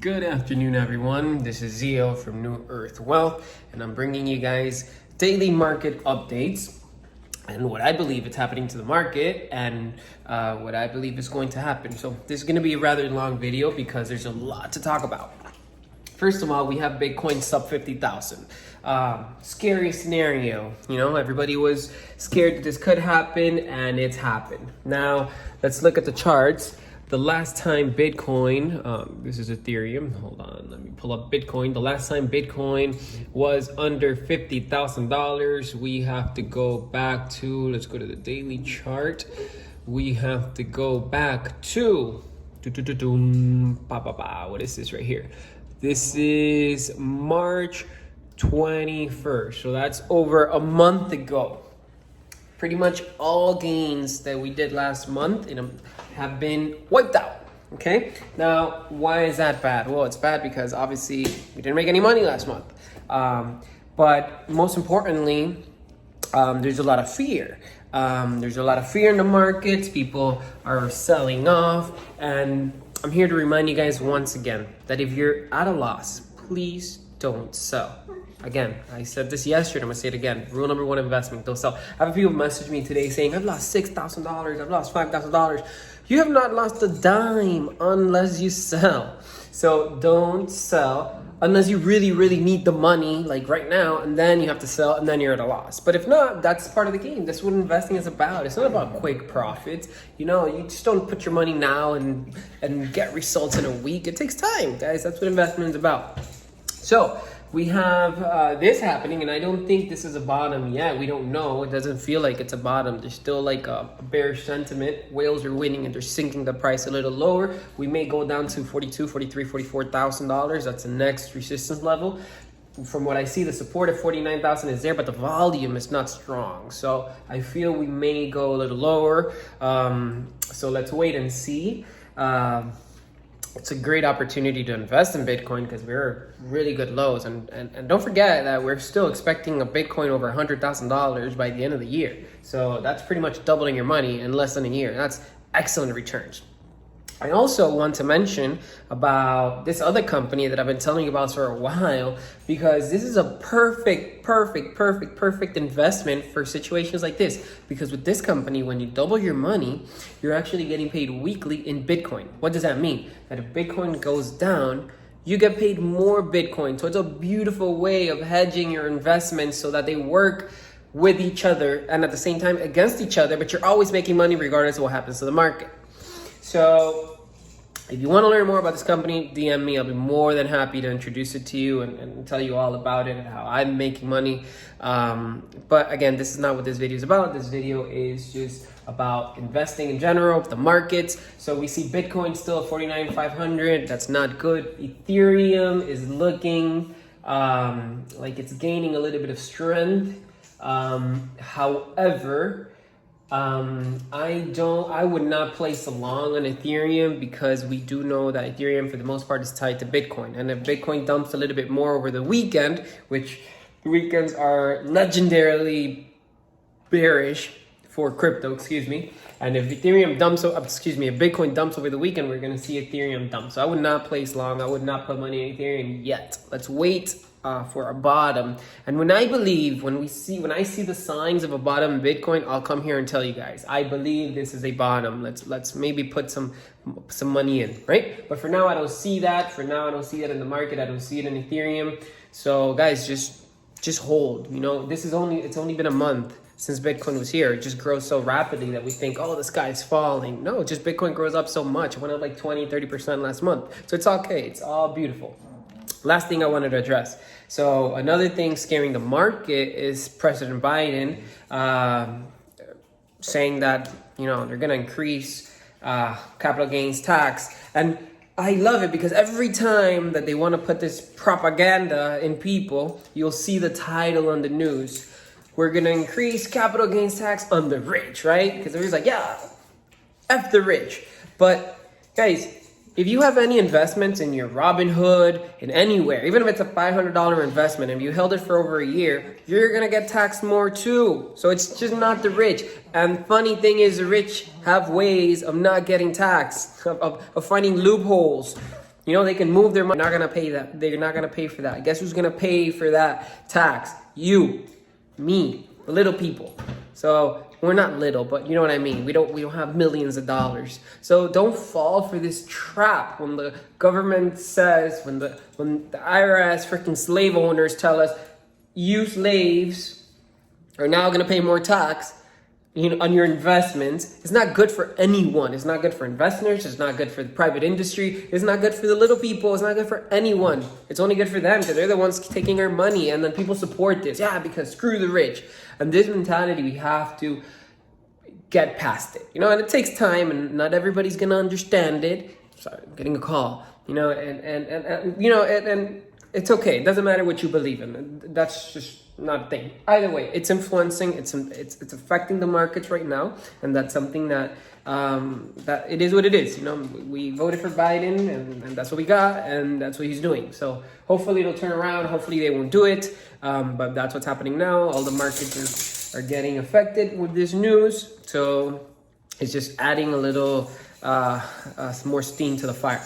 Good afternoon, everyone. This is Zio from New Earth Wealth, and I'm bringing you guys daily market updates and what I believe is happening to the market and what I believe is going to happen. So this is going to be a rather long video because there's a lot to talk about. First of all, we have Bitcoin sub 50,000. Scary scenario. You know, everybody was scared that this could happen, and it's happened. Now, let's look at the charts. The last time Bitcoin, this is Ethereum, hold on, let me pull up Bitcoin. The last time Bitcoin was under $50,000, we have to go back to, let's go to the daily chart. We have to go back to, what is this right here? This is March 21st, so that's over a month ago. Pretty much all gains that we did last month have been wiped out, okay? Now, why is that bad? Well, it's bad because obviously we didn't make any money last month. But most importantly, there's a lot of fear. There's a lot of fear in the markets. People are selling off. And I'm here to remind you guys once again that if you're at a loss, please don't sell. Again, I said this yesterday, I'm gonna say it again. Rule number one, investment, don't sell. I have people message me today saying, I've lost $6,000, I've lost $5,000. You have not lost a dime unless you sell. So don't sell unless you really, really need the money, like right now, and then you have to sell, and then you're at a loss. But if not, that's part of the game. That's what investing is about. It's not about quick profits. You know, you just don't put your money now and get results in a week. It takes time, guys. That's what investment is about. So we have this happening, and I don't think this is a bottom yet. We don't know. It doesn't feel like it's a bottom. There's still like a bearish sentiment. Whales are winning, and they're sinking the price a little lower. We may go down to $42,000, $43,000, $44,000. That's the next resistance level. From what I see, the support at 49,000 is there, but the volume is not strong. So I feel we may go a little lower. So let's wait and see. It's a great opportunity to invest in Bitcoin because we're really good lows. And don't forget that we're still expecting a Bitcoin over $100,000 by the end of the year. So that's pretty much doubling your money in less than a year. That's excellent returns. I also want to mention about this other company that I've been telling you about for a while, because this is a perfect investment for situations like this. Because with this company, when you double your money, you're actually getting paid weekly in Bitcoin. What does that mean? That if Bitcoin goes down, you get paid more Bitcoin. So it's a beautiful way of hedging your investments so that they work with each other and at the same time against each other, but you're always making money regardless of what happens to the market. So if you want to learn more about this company, DM me. I'll be more than happy to introduce it to you and tell you all about it and how I'm making money. But again, this is not what this video is about. This video is just about investing in general, the markets. So we see Bitcoin still at 49,500. That's not good. Ethereum is looking like it's gaining a little bit of strength. However, I would not place a long on Ethereum because we do know that Ethereum for the most part is tied to Bitcoin. And if Bitcoin dumps a little bit more over the weekend, which the weekends are legendarily bearish for crypto, and if Ethereum dumps, if Bitcoin dumps over the weekend, we're going to see Ethereum dump. So I would not place long. I would not put money in Ethereum yet. Let's wait for a bottom. And when I see the signs of a bottom in Bitcoin, I'll come here and tell you guys, I believe this is a bottom. Let's maybe put some money in, right? But for now, I don't see that. For now, I don't see that in the market. I don't see it in Ethereum. So guys, just hold. You know, it's only been a month since Bitcoin was here. It just grows so rapidly that we think, oh, the sky's falling. No, just Bitcoin grows up so much. It went up like 20-30% last month. So it's okay. It's all beautiful. Last thing I wanted to address. So another thing scaring the market is President Biden saying that, you know, they're going to increase capital gains tax. And I love it because every time that they want to put this propaganda in people, you'll see the title on the news. We're going to increase capital gains tax on the rich, right? Because everybody's like, yeah, F the rich. But guys, if you have any investments in your Robinhood, in anywhere, even if it's a $500 investment, and you held it for over a year, you're going to get taxed more too. So it's just not the rich. And funny thing is, the rich have ways of not getting taxed, of finding loopholes. You know, they can move their money. They're not gonna pay that. They're not gonna pay for that. Guess who's gonna pay for that tax? You, me, the little people. So we're not little, but you know what I mean. We don't have millions of dollars. So don't fall for this trap when the government says, when the IRS freaking slave owners tell us, you slaves are now gonna pay more tax, you know, on your investments. It's not good for anyone. It's not good for investors. It's not good for the private industry. It's not good for the little people. It's not good for anyone. It's only good for them because they're the ones taking our money, and then people support this. Yeah, because screw the rich. And this mentality, we have to get past it, you know, and it takes time, and not everybody's gonna understand it. Sorry, I'm getting a call, you know, and you know, and it's okay. It doesn't matter what you believe in. That's just not a thing. Either way, it's influencing. It's affecting the markets right now, and that's something that that it is what it is. You know, we voted for Biden, and that's what we got, and that's what he's doing. So hopefully it'll turn around. Hopefully they won't do it. But that's what's happening now. All the markets are getting affected with this news. So it's just adding a little some more steam to the fire.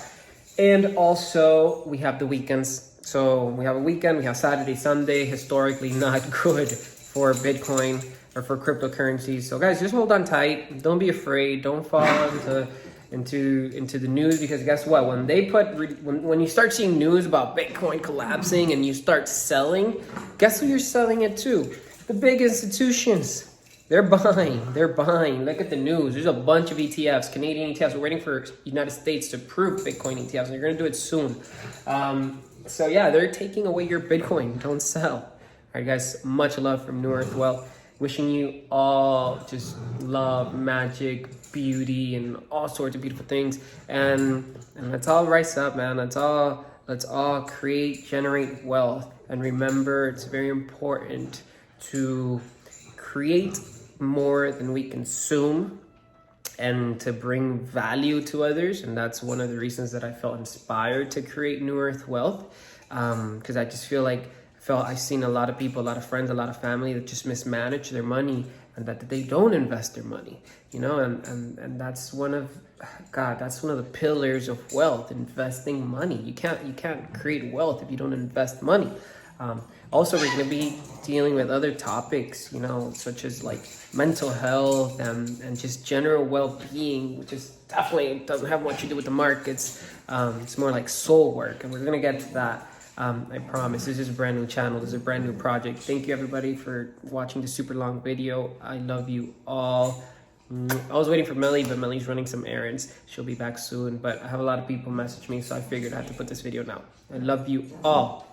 And also we have the weekends. So we have a weekend, we have Saturday, Sunday, historically not good for Bitcoin or for cryptocurrencies. So guys, just hold on tight. Don't be afraid. Don't fall into the news, because guess what? When they when you start seeing news about Bitcoin collapsing and you start selling, guess who you're selling it to? The big institutions. They're buying. Look at the news. There's a bunch of ETFs, Canadian ETFs. We're waiting for United States to approve Bitcoin ETFs, and they're going to do it soon. So yeah, they're taking away your Bitcoin. Don't sell. All right, guys, much love from New Earth Wealth. Wishing you all just love, magic, beauty, and all sorts of beautiful things. And let's all rise up, man. Let's all create, generate wealth. And remember, it's very important to create more than we consume, and to bring value to others. And that's one of the reasons that I felt inspired to create New Earth Wealth, because I just feel like I've seen a lot of people, a lot of friends, a lot of family that just mismanage their money, and that they don't invest their money, you know, and that's one of the pillars of wealth, investing money. You can't create wealth if you don't invest money. Also, we're going to be dealing with other topics, you know, such as like mental health and just general well-being, which is definitely doesn't have much to do with the markets. It's more like soul work, and we're going to get to that. I promise. This is a brand new channel. This is a brand new project. Thank you everybody for watching this super long video. I love you all. I was waiting for Melly, but Melly's running some errands. She'll be back soon, but I have a lot of people message me, so I figured I had to put this video now. I love you all.